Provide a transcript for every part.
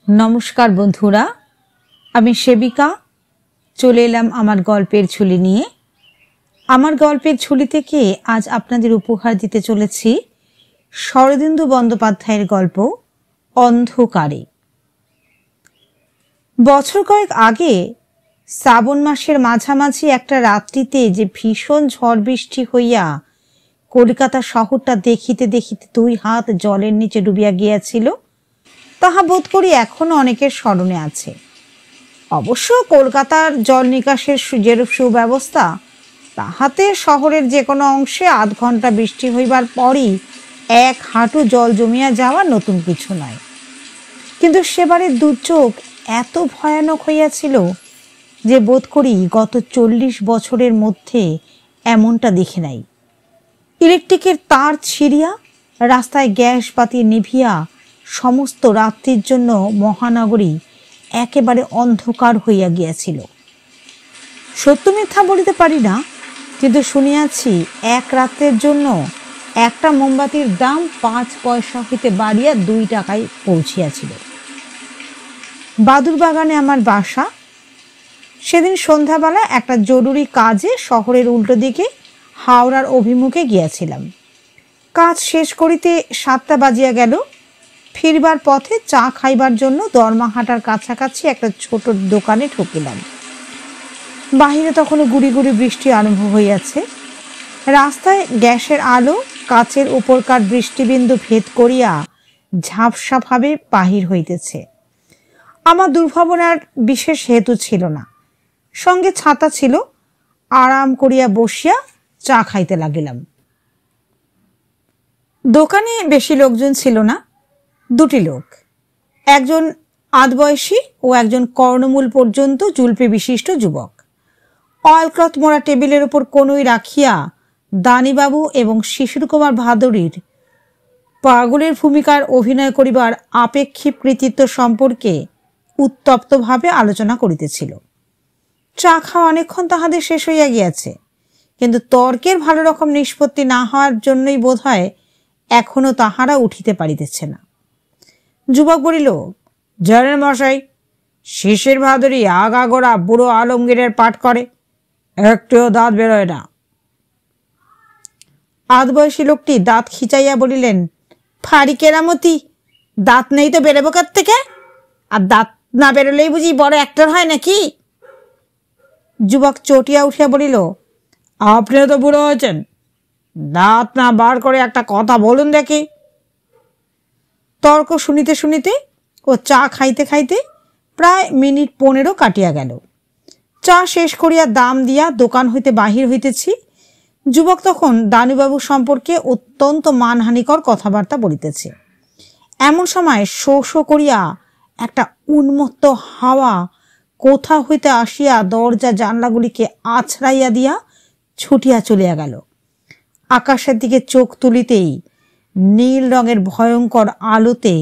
नमस्कार बंधुरा आमी सेविका चले एलाम आमार गल्पेर झुली निये। आमार गल्पेर झुली थेके आज आपनादेर उपहार दिते चलेछि शरदिन्दु बंदोपाध्यायेर गल्प अन्धकारे। बछर कयेक आगे श्रावण मासेर माझामाझि एकटा रात्रिते जे भीषण झड़ बृष्टि हइया कलकाता शहरटा देखिते देखिते दुई हाथ जलेर नीचे डुबिया गियाछिल ताहा बोध करी एखोनो अनेकेर स्मरणे आछे। अवश्य कलकातार जल निकाशेर जेरूप सुव्यवस्था ताहाते शहरेर जे कोनो अंशे आध घंटा बृष्टि हइबार परई एक हाঁটু जल जमिया जावा नतुन किछु नय, किन्तु सेबारेर दुर्योग एत भयानक हइयाछिल जे बोध करी गत 40 बछरेर मध्य एमनटा देखि नाई। इलेक्ट्रिकेर तार छिड़िया रास्ताय ग्यास बाती निभिया समस्त रात्रिर जन्य महानगरी एकेबारे अन्धकार हइया गियाछिल। सत्य मिथ्या बलिते पारि ना, किन्तु शुनियाछि एक रातेर जन्य एकटा मोमबातिर दाम 5 पयसा हইতে बाड़िया 2 टाकाय पौঁছিয়াছিল। बादुरबागाने आमार बासा। सेदिन सन्ध्याबेला एकटा जरूरी काजे शहरेर उल्টো दिके हावड़ार अभिमुखे गियाछिलाम। काज शेष करिते 7टा बाजिया गेल। फिरबार पथे चा खाइबार जन्य दरमाहाटार काछाकाछि एकटा छोट दोकाने ढुकिलाम। बाहिरे तखनो गुड़ी गुड़ी बृष्टि आरम्भ हइयाছে। रास्ताय ग्यासेर आलो काचेर उपरकार बृष्टिबिंदु भेद करिया झापसा भावे बाहिर हइतेছে। आमार दुर्भावनार विशेष हेतु छिल ना, संगे छाता छिल। आराम करिया बसिया चा खाइते लागिलाम। दोकाने बेशी लोकजन छिल ना, दुटी लोक, एकजन आधबयसी और एकजन कर्णमूल पर्यन्त जुल्पी विशिष्ट युवक। ऑयलक्लथ मोड़ा टेबिलेर उपर कोनोई राखिया दानीबाबू एवं शिशिर कुमार भादुरीर पागलेर भूमिकार अभिनय करिबार आपेक्षिक कृतित्व सम्पर्के उत्तप्त भावे आलोचना करितेछिल। चा खाওয়া অনেকক্ষণ তাহাদের শেষ হইয়া গিয়াছে, কিন্তু তর্কের ভালো রকম নিষ্পত্তি না হওয়ার জন্যই বোধহয় এখনো তাহারা উঠিতে পারিতেছে না। যুবক বলিল, জানেন মশাই, শিশির ভাদুরী আগাগোড়া বুড়ো আলমগীরের পাঠ করে, একটিও দাঁত বেরোয় না। আধবয়সী লোকটি দাঁত খিচাইয়া বলিলেন, ফাড়ি কেরামতি, দাঁত নেই তো বেরোবো কোথা থেকে? আর দাঁত না বেরোলেই বুঝি বড় অ্যাক্টর হয় নাকি? যুবক চটিয়া উঠিয়া বলিল, আপনিও তো বুড়ো হয়েছেন, দাঁত না বার করে একটা কথা বলুন দেখি। तर्क शुनिते शुनिते ओ चा खाइते खाइते प्राय मिनिट 15 काटिया गेल। चा शेष करिया दाम दिया दोकान हইতে बाहिर हইতেছি। যুবক তখন দানুবাবু সম্পর্কে অত্যন্ত মানহানিকর কথাবার্তা বলিতেছে। এমন সময় শো শো করিয়া একটা উন্মত্ত হাওয়া কোথা হইতে আসিয়া দরজা জানলাগুলিকে আছড়াইয়া দিয়া ছুটিয়া চলিয়া গেল। আকাশের দিকে চোখ তুলিতেই নীল রঙের ভয়ঙ্কর আলোতে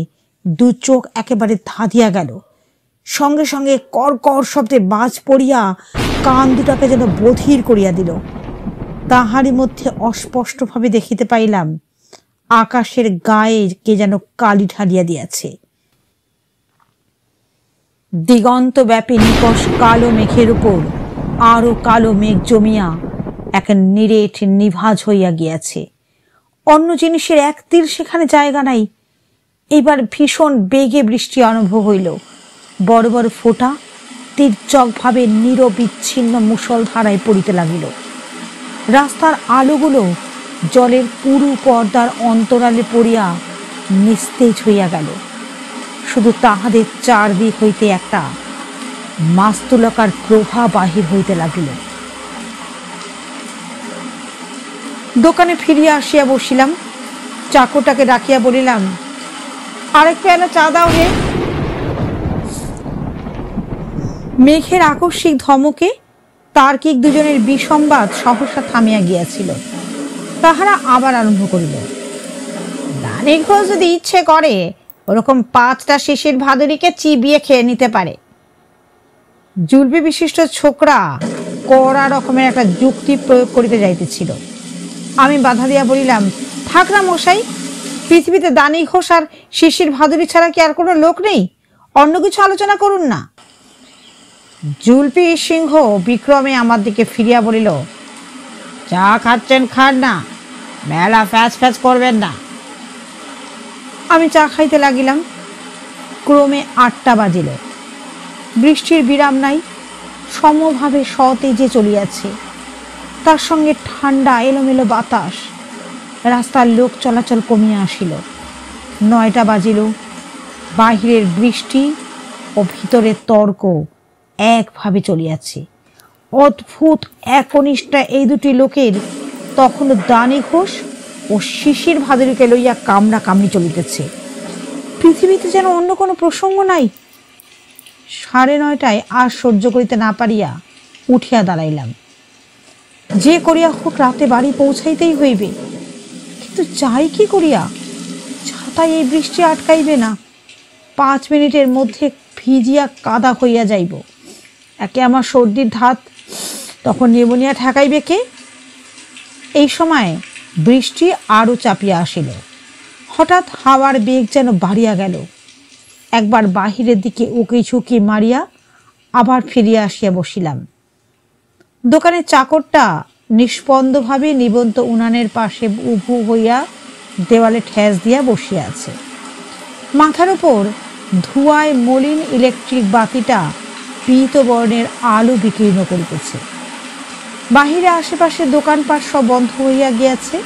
দু চোখ একেবারে ধাঁধিয়া গেল। সঙ্গে সঙ্গে করকর শব্দে বাজ পড়িয়া কান দুটাকে যেন বধির করিয়া দিল। তাহারই মধ্যে অস্পষ্টভাবে দেখিতে পাইলাম আকাশের গায়ে কে যেন কালি ঢালিয়া দিয়াছে। দিগন্ত ব্যাপী নিকষ কালো মেঘের উপর আরো কালো মেঘ জমিয়া এক নিরেট নিভাজ হইয়া গিয়াছে। অন্য জিনিসের এক তিল সেখানে জায়গা নাই। এবার ভীষণ বেগে বৃষ্টি আরম্ভ হইল। বড় বড় ফোঁটা তীর্যক ভাবে নিরবিচ্ছিন্ন মুষলধারায় পড়িতে লাগিল। রাস্তার আলোগুলো জলের পুরু পর্দার অন্তরালে পড়িয়া নিস্তেজ হইয়া গেল। শুধু তাহাদের চারদিক হইতে একটা মাস্তুলকার প্রভা বাহির হইতে লাগিল। দোকানে ফিরিয়া আসিয়া বসিলাম। চাকরটাকে ডাকিয়া বলিলাম, আরেক পেয়ালা চা দাও হে। মেঘের আকস্মিক ধমকে তার্কিক দুজনের বিসংবাদ সহসা থামিয়া গিয়াছিল। তাহারা আবার আরম্ভ করিল, দানি ঘোষ যদি ইচ্ছে করে ওরকম 5টা শিশির ভাদুরীকে চিবিয়ে খেয়ে নিতে পারে। জুলপি বিশিষ্ট ছোকরা কড়া রকমের একটা যুক্তি প্রয়োগ করিতে যাইতেছিল। আমি বাধা দিয়া বলিলাম, থাক না মশাই, পৃথিবীতে দানি ঘোষ আর শিশির ভাদুরী ছাড়া কি আর কোনো লোক নেই? অন্য কিছু আলোচনা করুন না। জুলপি সিংহ বিক্রমে আমার দিকে ফিরিয়া বলিল, চা খাচ্ছেন খান না, মেলা ফ্যাচ ফ্যাচ করবেন না। আমি চা খাইতে লাগিলাম। ক্রমে 8টা বাজিল। বৃষ্টির বিরাম নাই, সমভাবে সতেজে চলিয়াছে। তার সঙ্গে ঠান্ডা এলোমেলো বাতাস। রাস্তার লোক চলাচল কমিয়া আসিল। 9টা বাজিল। বাহিরের বৃষ্টি ও ভিতরের তর্ক একভাবে চলিয়াছে। অদ্ভুত একনিষ্ঠা এই দুটি লোকের তখনও দানি ঘোষ ও শিশির ভাদুরীকে লইয়া কামড়া কামড়ি চলিতেছে। পৃথিবীতে যেন অন্য কোনো প্রসঙ্গ নাই। 9:30টায় আর সহ্য করিতে না পারিয়া উঠিয়া দাঁড়াইলাম। যে করিয়া হোক রাতে বাড়ি পৌঁছাইতেই হইবে, কিন্তু যাই কি করিয়া? ছাতায় এই বৃষ্টি আটকাইবে না। 5 মিনিটের মধ্যে ভিজিয়া কাদা হইয়া যাইব। একে আমার সর্দির ধাত, তখন নিউমোনিয়া ঠেকাইবে কে? এই সময় বৃষ্টি আরও চাপিয়া আসিল। হঠাৎ হাওয়ার বেগ যেন বাড়িয়া গেল। একবার বাহিরের দিকে উকি ঝুঁকি মারিয়া আবার ফিরিয়া আসিয়া বসিলাম। দোকানের চাকরটা নিষ্পন্দভাবে নিবন্ত উনানের পাশে উভু হইয়া দেওয়ালে ঠেস দিয়া বসিয়া আছে। মাথার উপর ধোঁয়ায় মলিন ইলেকট্রিক বাতিটা পীত বর্ণের আলো বিকীর্ণ করিতেছে। বাহিরে আশেপাশে দোকানপাট সব বন্ধ হইয়া গিয়াছে।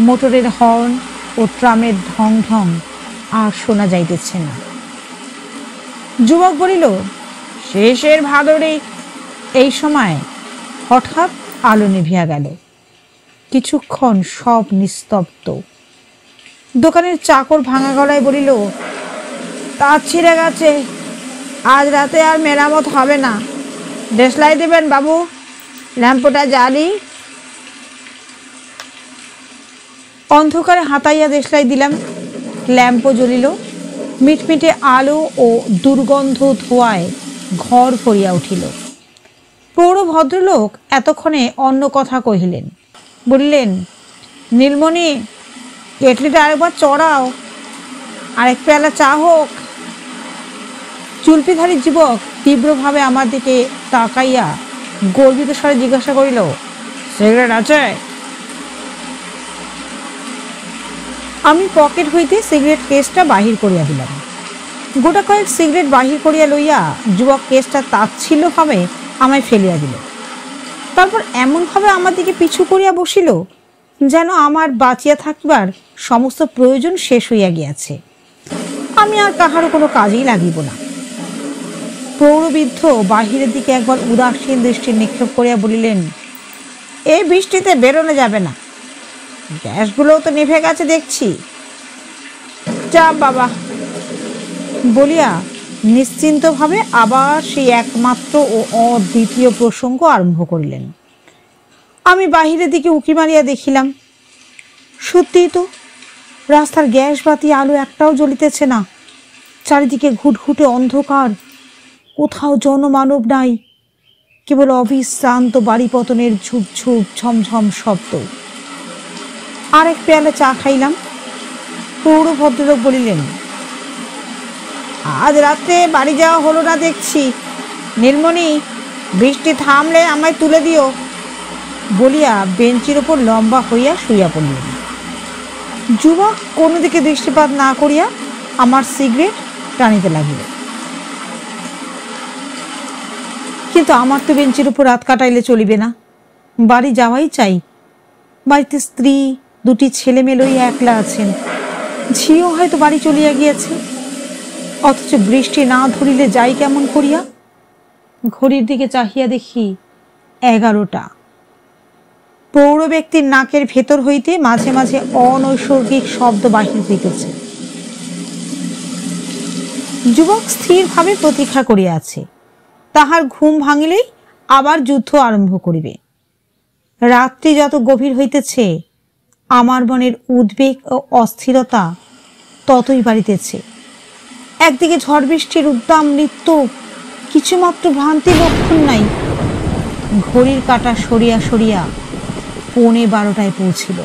মোটরের হর্ন ও ট্রামের ঢং ঢং আর শোনা যাইতেছে না। যুবক বলিল, শেষের ভাদরে। এই সময় হঠাৎ আলো নিভিয়া গেল। কিছুক্ষণ সব নিস্তব্ধ। দোকানের চাকর ভাঙা গলায় বলিল, তার ছিঁড়ে গেছে, আজ রাতে আর মেরামত হবে না। দেশলাই দেবেন বাবু, ল্যাম্পটা জ্বালি। অন্ধকারে হাতাইয়া দেশলাই দিলাম। ল্যাম্পও জ্বলিল। মিটমিটে আলো ও দুর্গন্ধ ধোঁয়ায় ঘর ভরিয়া উঠিল। প্রৌঢ় ভদ্রলোক এতক্ষণে অন্য কথা কহিলেন। বললেন, নীলমণি, কেটলিটা আরেকবার চড়াও, আরেক পেয়ালা চা হোক। চুলপিধারী যুবক তীব্রভাবে আমার দিকে তাকাইয়া গর্বিত স্বরে জিজ্ঞাসা করিল, সিগারেট আছে? আমি পকেট হইতে সিগারেট কেসটা বাহির করিয়া দিলাম। গোটা কয়েক সিগারেট বাহির করিয়া লইয়া যুবক কেসটা তাচ্ছিল্যভাবে আমায় ফেলিয়া দিল। তারপর এমনভাবে আমার দিকে পিছু করিয়া বসিল যেন আমার বাঁচিয়া থাকিবার সমস্ত প্রয়োজন শেষ হইয়া গিয়াছে। আমি আর কাহারও কোনো কাজেই লাগিব না। প্রৌঢ়বৃদ্ধ বাহিরের দিকে একবার উদাসীন দৃষ্টি নিক্ষেপ করিয়া বলিলেন, এই বৃষ্টিতে বেরোনো যাবে না, গ্যাসগুলোও তো নিভে গেছে দেখছি। যা বাবা বলিয়া নিশ্চিন্তভাবে আবার সেই একমাত্র ও অদ্বিতীয় প্রসঙ্গ আরম্ভ করিলেন। আমি বাহিরের দিকে উঁকি মারিয়া দেখিলাম, সত্যিই তো রাস্তার গ্যাস বাতি আলো একটাও জ্বলিতেছে না। চারিদিকে ঘুটঘুটে অন্ধকার, কোথাও জনমানব নাই, কেবল অবিশ্রান্ত বাড়ি পতনের ঝুপঝুপ ঝমঝম শব্দ। আরেক পেয়ালা চা খাইলাম। প্রৌঢ় ভদ্রলোক বলিলেন, আজ রাত্রে বাড়ি যাওয়া হলো না দেখছি। নীলমণি, বৃষ্টি থামলে আমায় তুলে দিও বলিয়া বেঞ্চির ওপর লম্বা হইয়া শুইয়া পড়লেন। যুবক কোনো দিকে দৃষ্টিপাত না করিয়া আমার সিগারেট টানিতে লাগিল। কিন্তু আমার তো বেঞ্চির উপর রাত কাটাইলে চলিবে না, বাড়ি যাওয়াই চাই। বাড়িতে স্ত্রী, 2টি ছেলে মেয়ে লইয়া একলা আছেন। ঝিও হয়তো বাড়ি চলিয়া গিয়াছে। অথচ বৃষ্টি না ধরিলে যাই কেমন করিয়া? ঘড়ির দিকে চাহিয়া দেখি 11টা। প্রৌঢ় ব্যক্তির নাকের ভেতর হইতে মাঝে মাঝে অনৈসর্গিক শব্দ বাহির হইতেছে। যুবক স্থিরভাবে প্রতীক্ষা করিয়া আছে। তাহার ঘুম ভাঙিলেই আবার যুদ্ধ আরম্ভ করিবে। রাত্রি যত গভীর হইতেছে আমার মনের উদ্বেগ ও অস্থিরতা ততই বাড়িতেছে। একদিকে ঝড় বৃষ্টির উদ্দাম নৃত্য, কিছুমাত্র ভ্রান্তি লক্ষণ নাই। ঘড়ির কাঁটা সরিয়া সরিয়া 11:15টায় পৌঁছিল।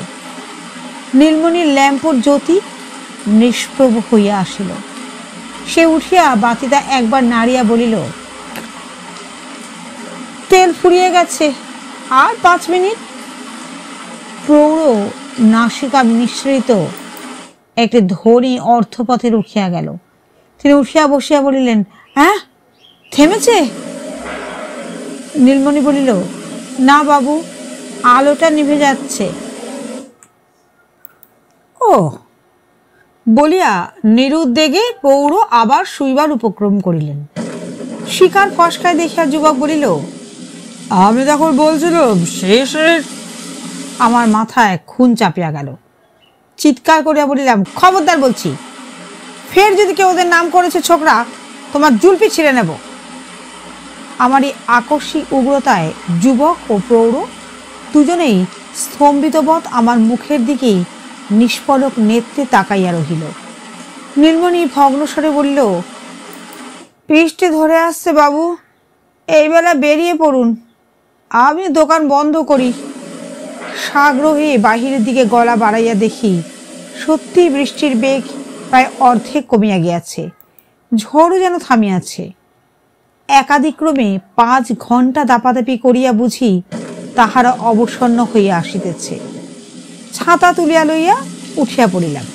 নীলমণির ল্যাম্পর জ্যোতি নিষ্প্রভ হইয়া আসিল। সে উঠিয়া বাতিটা একবার নাড়িয়া বলিল, তেল ফুরিয়ে গেছে, আর 5 মিনিট। প্রৌঢ় নাসিকা নিঃসৃত একটি ধ্বনি অর্থপথে উঠিয়া গেল। তিনি উঠিয়া বসিয়া বলিলেন, হ্যাঁ, থেমেছে? নীলমণি বলিল, না বাবু, আলোটা নিভে যাচ্ছে। ও বলিয়া নিরুদ্বেগে প্রৌঢ় আবার শুইবার উপক্রম করিলেন। শিকার ফসকায় দেখিয়া যুবক বলিল, আমি তখন বলছিলাম শেষের। আমার মাথায় খুন চাপিয়া গেল। চিৎকার করিয়া বলিলাম, খবরদার বলছি, ফের যদি কেউ ওদের নাম করেছে ছোকরা, তোমার জুলপি ছিঁড়ে নেব। আমার এই আকস্মিক উগ্রতায় যুবক ও প্রৌঢ় দুজনেই স্তম্ভিতবৎ আমার মুখের দিকেই নিষ্পলক নেত্রে তাকাইয়া রহিল। নীলমণি ভগ্নস্বরে বলল, বৃষ্টি ধরে আসছে বাবু, এই বেলা বেরিয়ে পড়ুন, আমি দোকান বন্ধ করি। সাগ্রহে বাহিরের দিকে গলা বাড়াইয়া দেখি সত্যি বৃষ্টির বেগ প্রায় অর্ধেক কমিয়া গিয়াছে, ঝড়ও যেন থামিয়াছে। একাদিক্রমে 5 ঘণ্টা দাপাদাপি করিয়া বুঝি তাহারা অবসন্ন হইয়া আসিতেছে। ছাতা তুলিয়া লইয়া উঠিয়া পড়িলাম।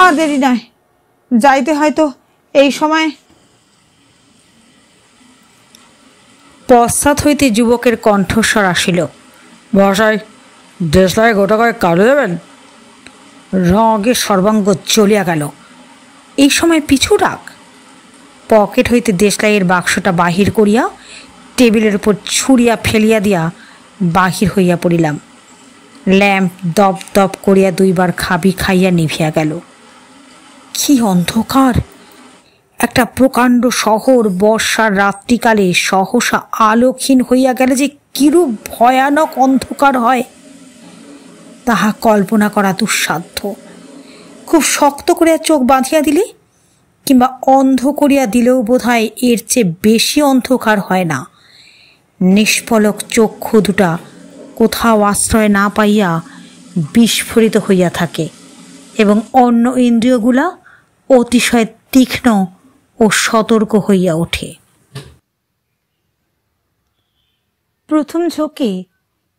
আর দেরি নয়, যাইতে হয়তো এই সময়। পশ্চাৎ হইতে যুবকের কণ্ঠস্বর আসিল, বসাই দেশলাই গোটা কয়েক কাটে দেবেন। রগে সর্বাঙ্গ চলিয়া গেল। এই সময় পিছু ডাক। পকেট হইতে দেশলাইয়ের বাক্সটা বাহির করিয়া টেবিলের উপর ছুঁড়িয়া ফেলিয়া দিয়া বাহির হইয়া পড়িলাম। ল্যাম্প দপ দপ করিয়া 2 বার খাবি খাইয়া নিভিয়া গেল। কি অন্ধকার! একটা প্রকাণ্ড শহর বর্ষার রাত্রিকালে সহসা আলোকহীন হইয়া গেলে যে কিরূপ ভয়ানক অন্ধকার হয়, তাহা কল্পনা করা দুঃসাধ্য। খুব শক্ত করিয়া চোখ বাঁধিয়া দিলে কিংবা অন্ধ করিয়া দিলেও বোধহয় এর চেয়ে বেশি অন্ধকার হয় না। নিষ্পলক চক্ষু দুটা কোথাও আশ্রয় না পাইয়া বিস্ফোরিত হইয়া থাকে এবং অন্য ইন্দ্রিয়গুলা অতিশয় তীক্ষ্ণ ও সতর্ক হইয়া ওঠে। প্রথম ঝোঁকে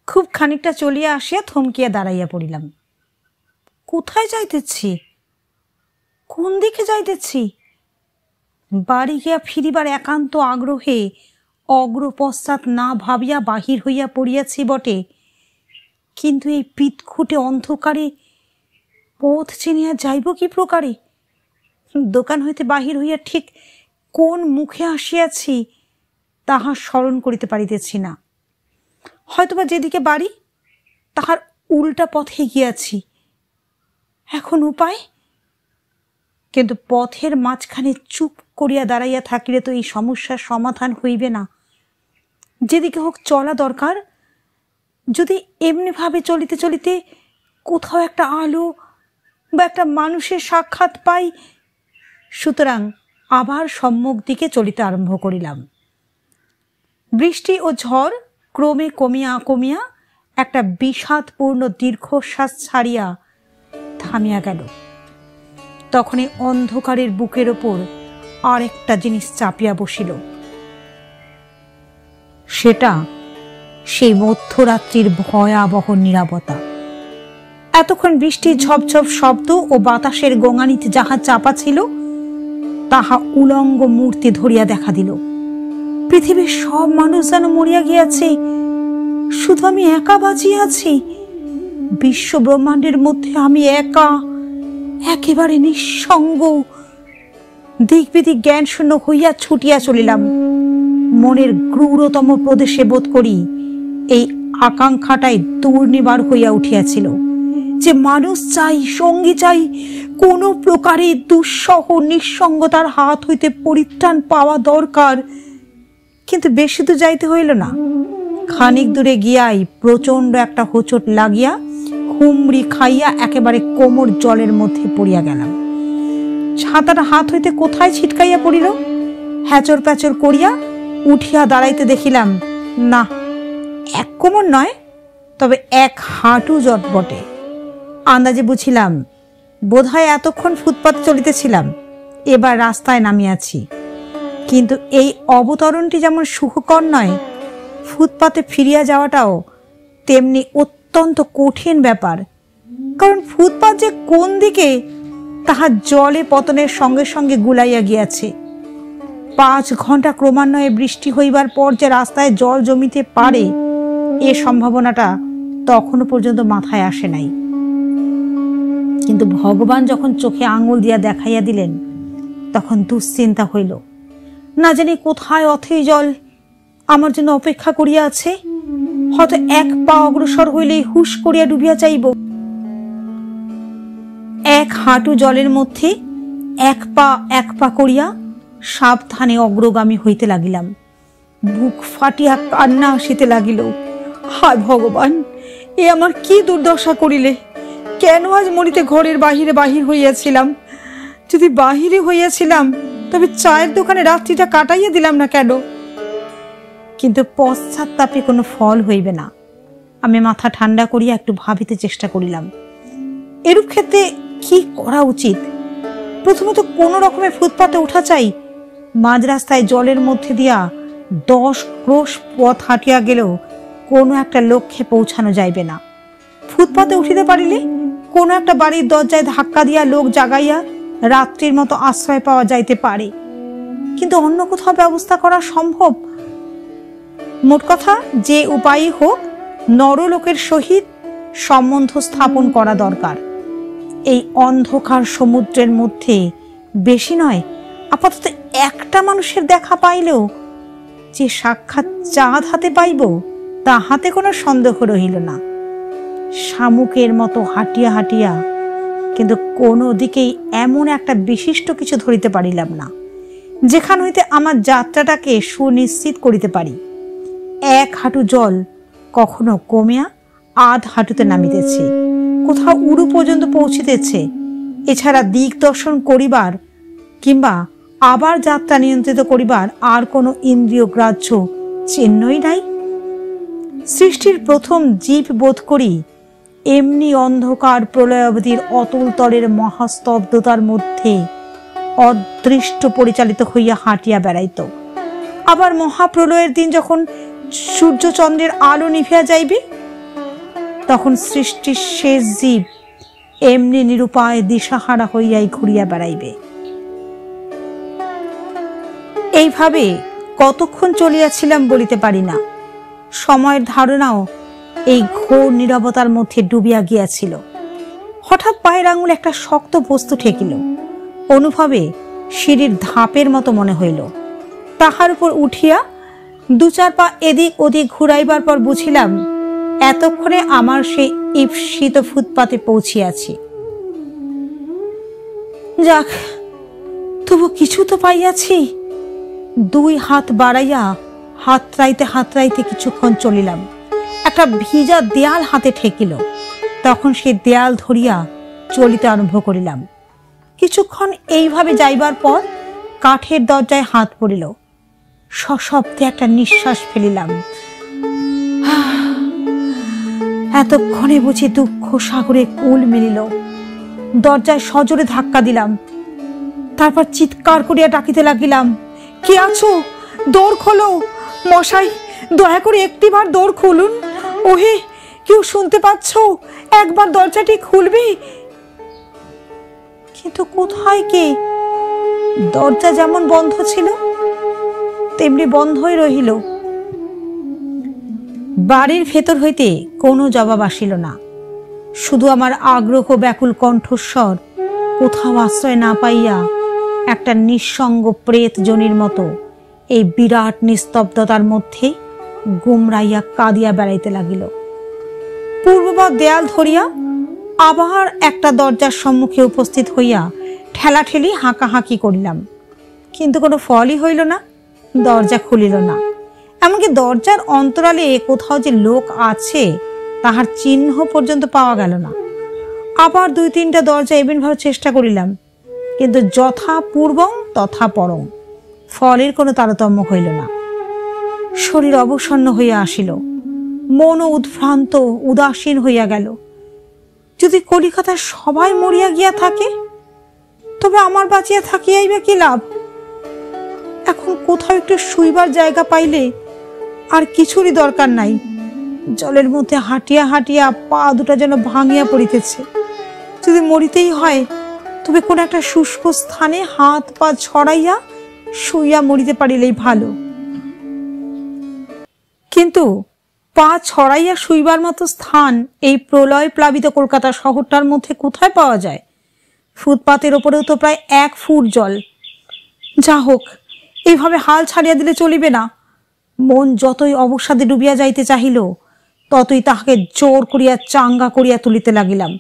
খুব খানিকটা চলিয়া আসিয়া থমকিয়া দাঁড়াইয়া পড়িলাম। কোথায় যাইতেছি? কোন দিকে যাইতেছি? বাড়ি গিয়া ফিরিবার একান্ত আগ্রহে অগ্রপশ্চাৎ না ভাবিয়া বাহির হইয়া পড়িয়াছি বটে, কিন্তু এই পিতখুটে অন্ধকারে পথ চিনিয়া যাইব কি প্রকারে? দোকান হইতে বাহির হইয়া ঠিক কোন মুখে আসিয়াছি তাহা স্মরণ করিতে পারিতেছি না। হয়তোবা যেদিকে বাড়ি তাহার উল্টা পথে গিয়াছি। এখন উপায়? কিন্তু পথের মাঝখানে চুপ করিয়া দাঁড়াইয়া থাকিলে তো এই সমস্যার সমাধান হইবে না। যেদিকে হোক চলা দরকার। যদি এমনিভাবে চলিতে চলিতে কোথাও একটা আলো বা একটা মানুষের সাক্ষাৎ পাই। সুতরাং আবার সম্মুখ দিকে চলিতে আরম্ভ করিলাম। বৃষ্টি ও ঝড় ক্রমে কমিয়া কমিয়া একটা বিষাদপূর্ণ দীর্ঘশ্বাস ছাড়িয়া থামিয়া গেল। তখনই অন্ধকারের বুকের ওপর আরেকটা জিনিস চাপিয়া বসিল। সেটা সেই মধ্যরাত্রির ভয়াবহ নীরবতা। এতক্ষণ বৃষ্টির ঝপঝপ শব্দ ও বাতাসের গোঙানিতে যাহা চাপা ছিল তাহা উলঙ্গ মূর্তি ধরিয়া দেখা দিল। পৃথিবীর সব মানুষ যেন মরিয়া গিয়াছে, শুধু আমি একা বাঁচিয়া আছি। বিশ্ব ব্রহ্মাণ্ডের মধ্যে আমি একা, একেবারে নিঃসঙ্গ। দিক বিদিক জ্ঞান শূন্য হইয়া ছুটিয়া চলিলাম। মনের ক্রূরতম প্রদেশে বোধ করি এই আকাঙ্ক্ষাটাই দুর্নিবার হইয়া উঠিয়াছিল যে মানুষ চাই, সঙ্গী চাই, কোন প্রকারে দুঃসহ নিঃসঙ্গতার হাত হইতে পরিত্রাণ পাওয়া দরকার। কিন্তু বেশি দূর যাইতে হইল না। খানিক দূরে গিয়াই প্রচন্ড একটা হোঁচট লাগিয়া হুমড়ি খাইয়া একেবারে কোমর জলের মধ্যে পড়িয়া গেলাম। ছাতাটা হাত হইতে কোথায় ছিটকাইয়া পড়িল। হ্যাচর প্যাচর করিয়া উঠিয়া দাঁড়াইতে দেখিলাম, না, 1 কোমর নয়, তবে 1 হাঁটু জট বটে। আন্দাজে বুঝিলাম বোধহয় এতক্ষণ ফুটপাতে চলিতেছিলাম। এবার রাস্তায় নামিয়াছি, কিন্তু এই অবতরণটি যেমন সুখকর নয়, ফুটপাতে ফিরিয়া যাওয়াটাও তেমনি অত্যন্ত কঠিন ব্যাপার। কারণ ফুটপাত যে কোন দিকে তাহা জলে পতনের সঙ্গে সঙ্গে গুলাইয়া গিয়াছে। 5 ঘন্টা ক্রমান্বয়ে বৃষ্টি হইবার পর যে রাস্তায় জল জমিতে পারে, এ সম্ভাবনাটা তখনও পর্যন্ত মাথায় আসে নাই। কিন্তু ভগবান যখন চোখে আঙুল দিয়া দেখাইয়া দিলেন, তখন দুশ্চিন্তা হইল। না জানি কোথায় অথই জল আমার জন্য অপেক্ষা করিয়া আছে। হয়তো 1 পা অগ্রসর হইলেই হুশ করিয়া ডুবিয়া যাইব। 1 হাঁটু জলের মধ্যে 1 পা করিয়া সাবধানে অগ্রগামী হইতে লাগিলাম। বুক ফাটিয়া কান্না আসিতে লাগিল। হায় ভগবান, এ আমার কি দুর্দশা করিলে! কেন আজ মরিতে ঘরের বাহিরে বাহির হইয়াছিলাম? যদি বাহিরে হইয়াছিলাম, তবে চায়ের দোকানে রাত্রিটা কাটাইয়া দিলাম না কেন? কিন্তু পশ্চাৎতাপে কোনো ফল হইবে না। আমি মাথা ঠান্ডা করিয়া একটু ভাবিতে চেষ্টা করিলাম, এরূপ ক্ষেত্রে কি করা উচিত। প্রথমত কোন রকমের ফুটপাতে উঠা চাই। মাঝ রাস্তায় জলের মধ্যে দিয়া 10 ক্রোশ পথ হাঁটিয়া গেলেও কোনো একটা লক্ষ্যে পৌঁছানো যাইবে না। ফুটপাতে উঠিতে পারিলে কোনো একটা বাড়ির দরজায় ধাক্কা দিয়া লোক জাগাইয়া রাত্রির মতো আশ্রয় পাওয়া যাইতে পারে, কিন্তু অন্য কোথাও ব্যবস্থা করা সম্ভব। মোট কথা, যে উপায়ই হোক, নরলোকের সহিত সম্বন্ধ স্থাপন করা দরকার। এই অন্ধকার সমুদ্রের মধ্যে বেশি নয়, আপাতত একটা মানুষের দেখা পাইলেও যে সাক্ষাৎ চাঁদ হাতে পাইব, তাহাতে কোনো সন্দেহ রহিল না। শামুকের মতো হাঁটিয়া হাঁটিয়া কিন্তু কোনো দিকেই এমন একটা বিশিষ্ট কিছু ধরিতে পারিলাম না, যেখান হইতে আমার যাত্রাটাকে সুনিশ্চিত করিতে পারি। 1 হাঁটু জল কখনো কমিয়া 1/2 হাঁটুতে নামিতেছে, কোথাও উড়ু পর্যন্ত পৌঁছিতেছে। এছাড়া দিক দর্শন করিবার কিংবা আবার যাত্রা নিয়ন্ত্রিত করিবার আর কোনো ইন্দ্রিয় গ্রাহ্য চিহ্নই নাই। সৃষ্টির প্রথম জীব বোধ করি এমনি অন্ধকার প্রলয়াবধির অতল তলের মহাস্তব্ধতার মধ্যে অদৃষ্ট পরিচালিত হইয়া হাঁটিয়া বেড়াইত। আবার মহাপ্রলয়ের দিন যখন সূর্যচন্দ্রের আলো নিভিয়া যাইবে, তখন সৃষ্টির শেষ জীব এমনি নিরুপায় দিশাহারা হইয়াই ঘুরিয়া বেড়াইবে। এইভাবে কতক্ষণ চলিয়াছিলাম বলিতে পারি না। সময়ের ধারণাও এই ঘোর নীরবতার মধ্যে ডুবিয়া গিয়াছিল। হঠাৎ পায়ের আঙুল একটা শক্ত বস্তু ঠেকিল। অনুভবে সিঁড়ির ধাপের মতো মনে হইল। তাহার উপর উঠিয়া 2-4 পা এদিক ওদিক ঘুরাইবার পর বুঝিলাম, এতক্ষণে আমার সেই ঈপ্সিত ফুটপাতে পৌঁছিয়াছি। যাক, তবু কিছু তো পাইয়াছি। 2 হাত বাড়াইয়া হাতড়াইতে কিছুক্ষণ চলিলাম। একটা ভিজা দেয়াল হাতে ঠেকিল। তখন সেই দেয়াল ধরিয়া চলিতে আরম্ভ করিলাম। কিছুক্ষণ এইভাবে যাইবার পর কাঠের দরজায় হাত পড়িল। সশব্দে একটা নিঃশ্বাস ফেলিলাম। এতক্ষণে বুঝি দুঃখ সাগরে কুল মিলিল। দরজায় সজোরে ধাক্কা দিলাম। তারপর চিৎকার করিয়া ডাকিতে লাগিলাম, কে আছো? দৌড় খোলো মশাই, দয়া করে একটিবার দৌড় খুলুন। ওহে, কেউ শুনতে পাচ্ছ? একবার দরজাটি খুলবে। কিন্তু কোথায় কে? দরজা যেমন বন্ধ ছিল তেমনি বন্ধই রহিল। বাড়ির ভেতর হইতে কোনো জবাব আসিল না। শুধু আমার আগ্রহ ব্যাকুল কণ্ঠস্বর কোথাও আশ্রয় না পাইয়া একটা নিঃসঙ্গ প্রেত জনির মতো এই বিরাট নিস্তব্ধতার মধ্যে গুমরাইয়া কাঁদিয়া বেড়াইতে লাগিল। পূর্ববৎ দেয়াল ধরিয়া আবার একটা দরজার সম্মুখে উপস্থিত হইয়া ঠেলাঠেলি হাঁকাহাঁকি করিলাম, কিন্তু কোনো ফলই হইল না। দরজা খুলিল না। এমনকি দরজার অন্তরালে কোথাও যে লোক আছে তাহার চিহ্ন পর্যন্ত পাওয়া গেল না। আবার 2-3টা দরজা এমনভাবে চেষ্টা করিলাম, কিন্তু যথা পূর্বং তথা পরং, ফলের কোনো তারতম্য হইল না। শরীর অবসন্ন হইয়া আসিল, মনও উদ্ভ্রান্ত উদাসীন হইয়া গেল। যদি কলিকাতার সবাই মরিয়া গিয়া থাকে, তবে আমার বাঁচিয়া থাকিয়াই বা কি লাভ? এখন কোথাও একটু শুইবার জায়গা পাইলে আর কিছুরই দরকার নাই। জলের মধ্যে হাঁটিয়া হাঁটিয়া পা দুটা যেন ভাঙিয়া পড়িতেছে। যদি মরিতেই হয় তবে কোন একটা শুষ্ক স্থানে হাত পা ছড়াইয়া শুইয়া মরিতে পারিলেই ভালো। কিন্তু পা ছড়াইয়া শুইবার মতো স্থান এই প্রলয় প্লাবিত কলকাতা শহরটার মধ্যে কোথায় পাওয়া যায়? ফুটপাতের ওপরেও তো প্রায় 1 ফুট জল। যা হোক, এইভাবে হাল ছাড়িয়া দিলে চলিবে না। মন যতই অবসাদে ডুবিয়া যাইতে চাহিল, ততই তাহাকে জোর করিয়া চাঙ্গা করিয়া তুলিতে লাগিলাম।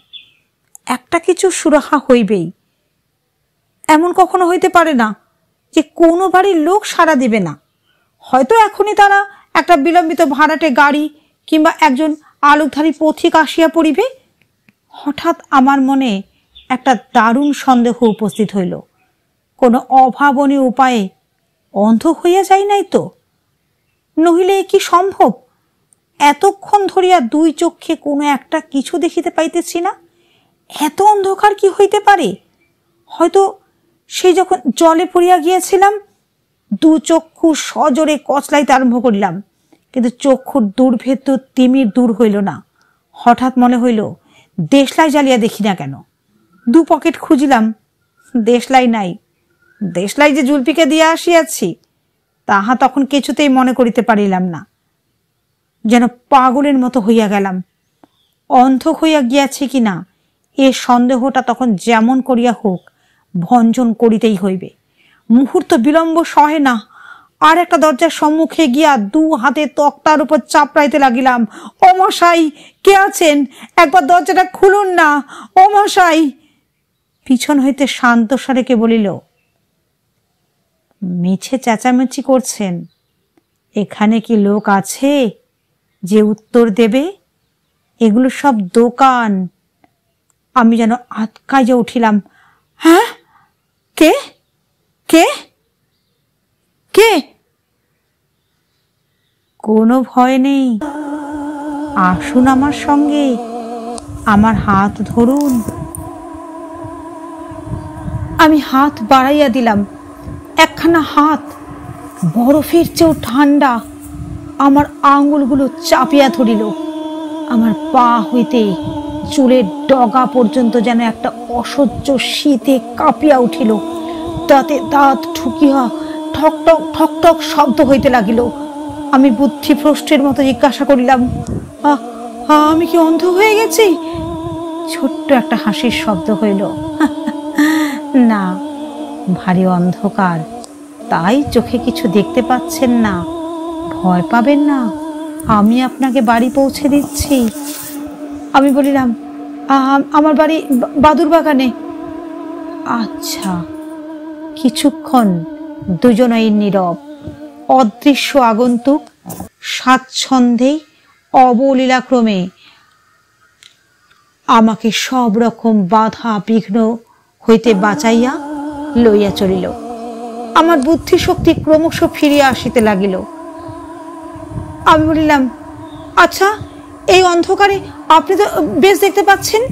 একটা কিছু সুরাহা হইবেই। এমন কখনো হইতে পারে না যে কোনো বাড়ির লোক সাড়া দিবে না। হয়তো এখনই তারা একটা বিলম্বিত ভাড়াটে গাড়ি কিংবা একজন আলোকধারী পথিক আসিয়া পড়িবে। হঠাৎ আমার মনে একটা দারুণ সন্দেহ উপস্থিত হইল। কোনো অভাবনীয় উপায়ে অন্ধ হইয়া যাই নাই তো? নহিলে কি সম্ভব? এতক্ষণ ধরিয়া 2 চক্ষে কোনো একটা কিছু দেখিতে পাইতেছি না। এত অন্ধকার কি হইতে পারে? হয়তো সেই যখন জলে পড়িয়া গিয়েছিলাম 2 চক্ষু সজোরে কচলাইতে আরম্ভ করিলাম, কিন্তু চক্ষুর দুর্ভেদ্য তিমির দূর হইল না। হঠাৎ মনে হইল দেশলাই জ্বালিয়া দেখি না কেন। 2 পকেট খুঁজিলাম, দেশলাই নাই। দেশলাই যে জুলপিকে দিয়া আসিয়াছি তাহা তখন কিছুতেই মনে করিতে পারিলাম না। যেন পাগলের মতো হইয়া গেলাম। অন্ধ হইয়া গিয়াছে কিনা এ সন্দেহটা তখন যেমন করিয়া হোক ভঞ্জন করিতেই হইবে। মুহূর্ত বিলম্ব সহে না। আর একটা দরজার সম্মুখে গিয়া 2 হাতে তক্তার উপর চাপড়াইতে লাগিলাম। ও মশাই, কে আছেন? একবার দরজাটা খুলুন না, ও মশাই। পিছন হইতে শান্ত স্বরে কে বলিল, মিছে চেঁচামেচি করছেন? এখানে কি লোক আছে যে উত্তর দেবে? এগুলো সব দোকান। আমি যেন আতকাইয়া উঠিলাম। হ্যাঁ, কে কে কে? কোনো ভয় নেই, আসুন আমার সঙ্গে, আমার হাত ধরুন। আমি হাত বাড়াইয়া দিলাম। একখানা হাত, বরফের চেয়েও ঠান্ডা, আমার আঙ্গুলগুলো চাপিয়া ধরিল। আমার পা হইতে চুলের ডগা পর্যন্ত যেন একটা অসহ্য শীতে কাঁপিয়া উঠিল। দাঁতে দাঁত ঠুকিয়া ঠক ঠক ঠক ঠক শব্দ হইতে লাগিল। আমি বুদ্ধিভ্রষ্টের মতো জিজ্ঞাসা করিলাম, আমি কি অন্ধ হয়ে গেছি? ছোট্ট একটা হাসির শব্দ হইল। না, ভারী অন্ধকার, তাই চোখে কিছু দেখতে পাচ্ছেন না। ভয় পাবেন না, আমি আপনাকে বাড়ি পৌঁছে দিচ্ছি। আমি বলিলাম, আমার বাড়ি বাদুর বাগানে। আচ্ছা। কিছুক্ষণ দুজনেই নীরব। অদৃশ্য আগন্তুক স্বাচ্ছন্দ্যে অবলীলাক্রমে আমাকে সব রকম বাধা বিঘ্ন হইতে বাঁচাইয়া লইয়া চলিল। আমার বুদ্ধিশক্তি ক্রমশ ফিরিয়া আসিতে লাগিল। আমি বলিলাম, আচ্ছা, এই অন্ধকারে আপনি তো বেশ দেখতে পাচ্ছেন।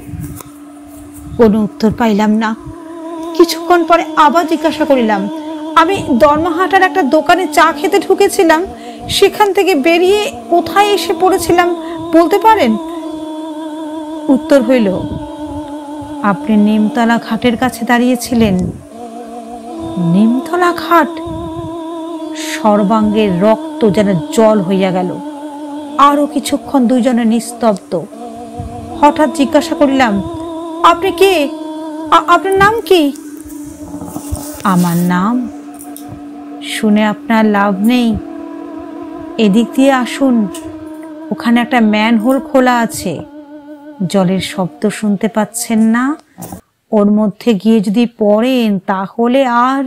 কোনো উত্তর পাইলাম না। কিছুক্ষণ পরে আবার জিজ্ঞাসা করিলাম, আমি দরমাহাটার একটা দোকানে চা খেতে ঢুকেছিলাম, সেখান থেকে বেরিয়ে কোথায় এসে পড়েছিলাম বলতে পারেন? উত্তর হইল, আপনি নিমতলা ঘাটের কাছে দাঁড়িয়েছিলেন। নিমতলা ঘাট? সর্বাঙ্গের রক্ত যেন জল হইয়া গেল। আরো কিছুক্ষণ দুইজনে নিস্তব্ধ। হঠাৎ জিজ্ঞাসা করিলাম, আপনি কে? আপনার নাম কি? আমার নাম শুনে আপনার লাভ নেই। এদিক দিয়ে আসুন, ওখানে একটা ম্যানহোল খোলা আছে। জলের শব্দ শুনতে পাচ্ছেন না? ওর মধ্যে গিয়ে যদি পড়েন তাহলে আর।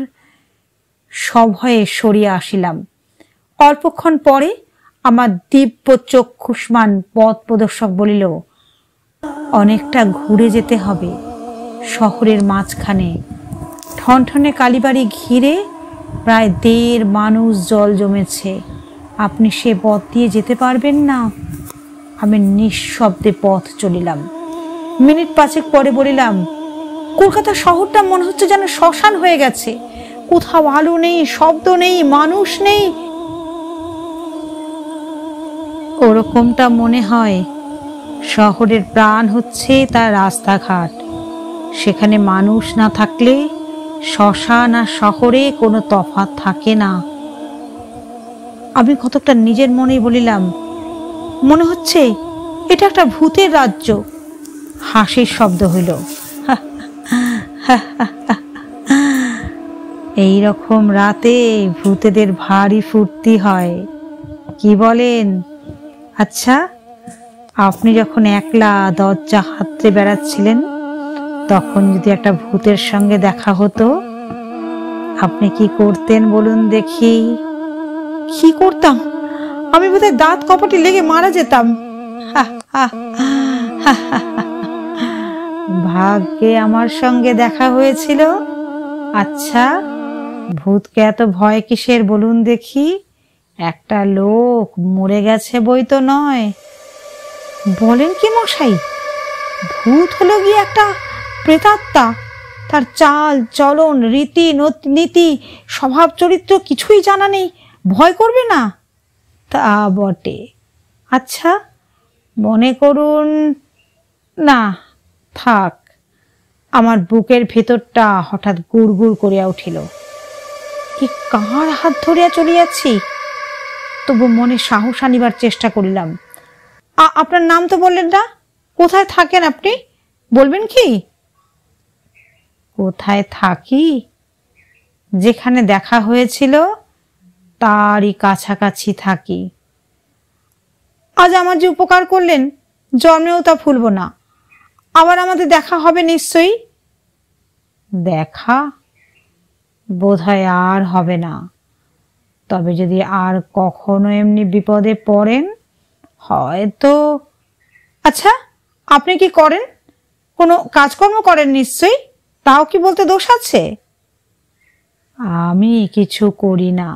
সভয়ে সরিয়া আসিলাম। অল্পক্ষণ পরে আমার দিব্য চক্ষুষ্মান পথ প্রদর্শক বলিল, অনেকটা ঘুরে যেতে হবে। শহরের মাঝখানে ঠনঠনে কালীবাড়ি ঘিরে প্রায় 1.5 মানুষ জল জমেছে। আপনি সে পথ দিয়ে যেতে পারবেন না। আমি নিঃশব্দে পথ চলিলাম। মিনিট 5 পরে বলিলাম, কলকাতা শহরটা মনে হচ্ছে যেন শ্মশান হয়ে গেছে। কোথাও আলো নেই, শব্দ নেই, মানুষ নেই। ওরকমটা মনে হয়। শহরের প্রাণ হচ্ছে তার রাস্তাঘাট। সেখানে মানুষ না থাকলে শ্মশান আর শহরে কোনো তফাৎ থাকে না। আমি কতকটা নিজের মনেই বলিলাম, মনে হচ্ছে এটা একটা ভূতের রাজ্য। হাসির শব্দ হইল। এই রকম রাতে ভূতেদের ভারী ফুর্তি হয়, কি বলেন? আচ্ছা, আপনি যখন একলা দরজা হাতড়ে বেড়াচ্ছিলেন, তখন যদি একটা ভূতের সঙ্গে দেখা হতো, আপনি কি করতেন বলুন দেখি? কি করতাম? আমি বোধহয় দাঁত কপাটে লেগে মারা যেতাম। ভাগ্যে আমার সঙ্গে দেখা হয়েছিল। আচ্ছা, ভূতকে এত ভয় কিসের বলুন দেখি? একটা লোক মরে গেছে বই তো নয়। বলেন কি মশাই? ভূত হলো গিয়ে একটা প্রেতাত্মা। তার চাল চলন, রীতি নীতি, স্বভাব চরিত্র কিছুই জানা নেই, ভয় করবে না? তা বটে। আচ্ছা, মনে করুন না, থাক। আমার বুকের ভেতরটা হঠাৎ গুড় গুড় করিয়া উঠিল। কি কার হাত ধরিয়া চলিয়াছি? তবু মনে সাহস আনিবার চেষ্টা করিলাম। আপনার নাম তো বললেন না। কোথায় থাকেন আপনি, বলবেন কি? কোথায় থাকি? যেখানে দেখা হয়েছিল তারই কাছাকাছি থাকি। আজ আমার যে উপকার করলেন, জন্মেও তা ভুলব না। আবার আমাদের দেখা হবে নিশ্চয়ই। দেখা বোধহয় আর হবে না। তবে যদি আর কখনো এমনি বিপদে পড়েন, হয়তো। আচ্ছা, আপনি কি করেন? কোনো কাজকর্ম করেন নিশ্চয়ই, তাও কি বলতে দোষ আছে? আমি কিছু করি না,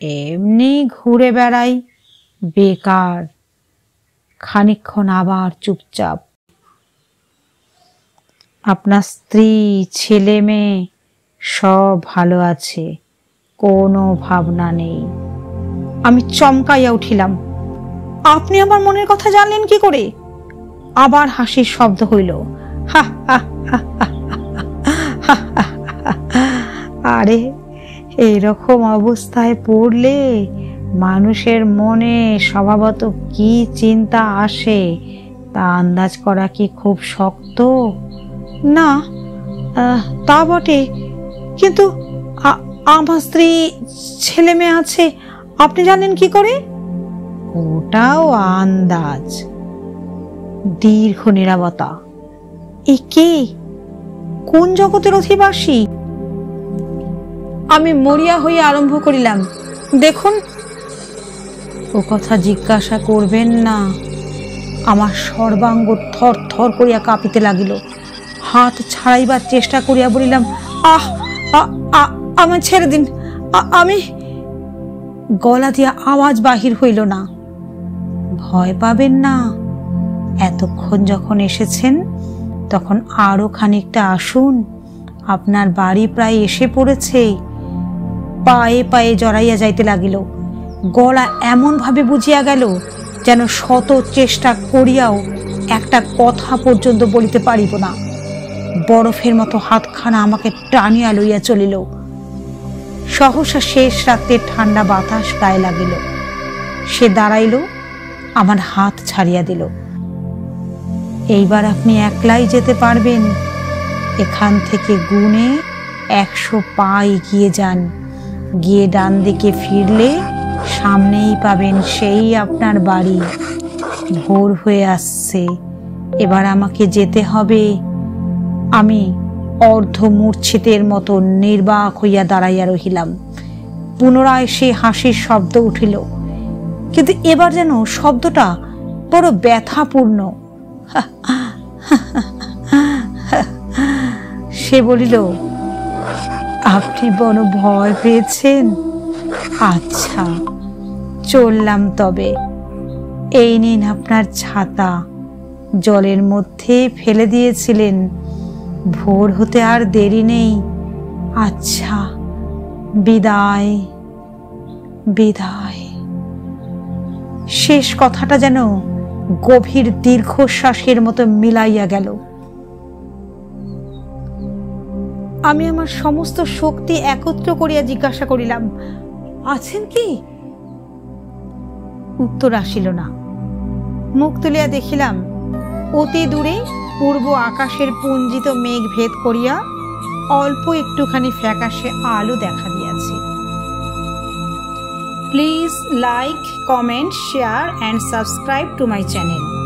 এমনি ঘুরে বেড়াই, বেকার। খানিকক্ষণ আবার চুপচাপ। আপনার স্ত্রী, ছেলে মেয়ে সব ভালো আছে, কোনো ভাবনা নেই। আমি চমকাইয়া উঠিলাম। আপনি আমার মনের কথা জানলেন কি করে? আবার হাসির শব্দ হইল। আরে, এইরকম অবস্থায় পড়লে মানুষের মনে স্বভাবত কি চিন্তা আসে তা আন্দাজ করা কি খুব শক্ত? না, তা বটে, কিন্তু আমার স্ত্রী, ছেলে মেয়ে আছে, আপনি জানেন কি করে? ওটাও আন্দাজ। দীর্ঘ নীরবতা। এ কে? কোন জগতের অধিবাসী? আমি মরিয়া হইয়া আরম্ভ করিলাম, দেখুন। ও কথা জিজ্ঞাসা করবেন না। আমার সর্বাঙ্গ থর থর করিয়া কাঁপিতে লাগিল। হাত ছাড়াইবার চেষ্টা করিয়া বলিলাম, আহ, আমার ছেড়ে দিন। আমি। গলা দিয়া আওয়াজ বাহির হইল না। ভয় পাবেন না। এতক্ষণ যখন এসেছেন, তখন আরো খানিকটা আসুন। আপনার বাড়ি প্রায় এসে পড়েছে। পায়ে পায়ে জড়াইয়া যাইতে লাগিল। গলা এমন ভাবে বুঝিয়া গেল যেন শত চেষ্টা করিয়াও একটা কথা পর্যন্ত বলিতে পারিব না। বরফের মতো হাতখানা আমাকে টানিয়া লইয়া চলিল। সহসা শেষ রাত্রে ঠান্ডা বাতাস গায়ে লাগিল। সে দাঁড়াইল, আমার হাত ছাড়িয়া দিল। এইবার আপনি একলাই যেতে পারবেন। এখান থেকে গুনে 100 পা এগিয়ে যান। গিয়ে ডান দিকে ফিরলে সামনেই পাবেন সেই আপনার বাড়ি। ভোর হয়ে আসছে, এবার আমাকে যেতে হবে। আমি অর্ধমূর্ছিতের মতো নির্বাক হইয়া দাঁড়াইয়া রহিলাম। পুনরায় সে হাসির শব্দ উঠিল, কিন্তু এবার যেন শব্দটা বড় ব্যথাপূর্ণ। সে বলিল, আপনি বড় ভয় পেয়েছেন? আচ্ছা, চললাম তবে। এই নিন আপনার ছাতা, জলের মধ্যে ফেলে দিয়েছিলেন, ভোর হতে আর দেরি নেই। আচ্ছা, বিদায় বিদায়। শেষ কথাটা যেন গভীর দীর্ঘশ্বাসের মতো মিলাইয়া গেল। আমি আমার সমস্ত শক্তি একত্র করিয়া জিজ্ঞাসা করিলাম, আছেন কি? উত্তর আসিল না। মুখ তুলিয়া দেখিলাম অতি দূরে পূর্ব আকাশের পুঞ্জিত মেঘ ভেদ করিয়া অল্প একটুখানি ফ্যাকাশে আলো দেখা দিয়াছে। Please like, comment, share and subscribe to my channel.